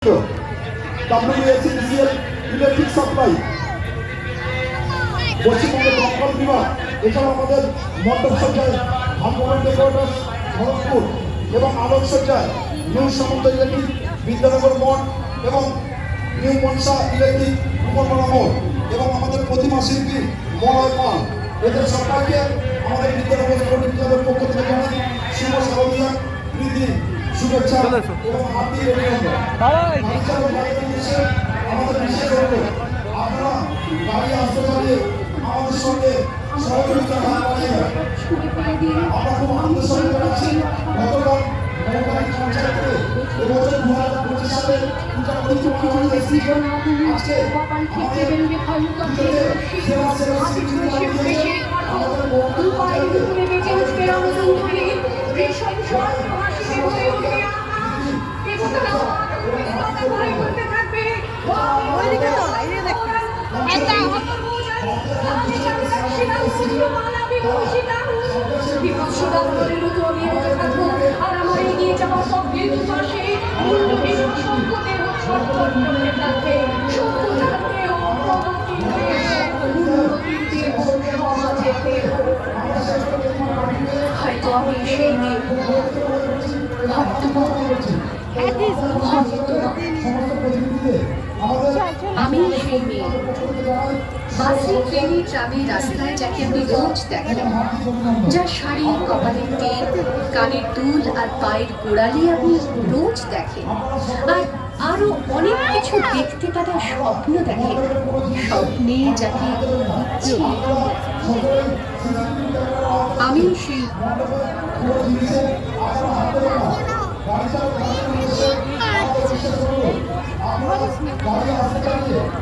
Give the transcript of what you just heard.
WSCDCL electric supply, পশ্চিমবঙ্গের দমকল বিভাগ, এছাড়াও আমাদের মণ্ডপ সজ্জায় ভাগ্যবান ডেকোরেটর্স খড়গপুর এবং আলোক সজ্জায় নিউ সামন্ত ইলেকট্রিক বিদ্যানগর মঠ এবং নিউ মনসা ইলেকট্রিক উপরপাড়া মোড় এবং আমাদের প্রতিমা শিল্পী মলয় পাল, এদের সবাইকে আমাদের বিদ্যানগর স্পোর্টিং ক্লাবের পক্ষ থেকে জানাই শুভ শারদীয়া প্রীতি শুভেচ্ছা এবং হার্দিক অভিনন্দন। আমাদের বিশেষ অনুরোধ, আপনারা গাড়ি আসতে চালিয়ে আমাদের সঙ্গে সহযোগিতা হাত বাড়িয়ে আমরা খুব আনন্দের সঙ্গে জানাচ্ছি। গতকাল মমতারি পঞ্চায়েতে এবছর 2025 সালে পূজা পরিচালনা হয়েছে। আজকে আমাদের সেবা আমাদের আমি সেই মেয়ে বাসে ট্রেনে ট্রামে রাস্তায় যাকে আপনি রোজ দেখেন, যার শাড়ি কপালের টেপ কানের দুল আর পায়ের গোড়ালি আপনি রোজ দেখেন, আর আরো অনেক কিছু দেখতে তারা স্বপ্ন দেখে, স্বপ্নে যাকে ইচ্ছে। আমি সেই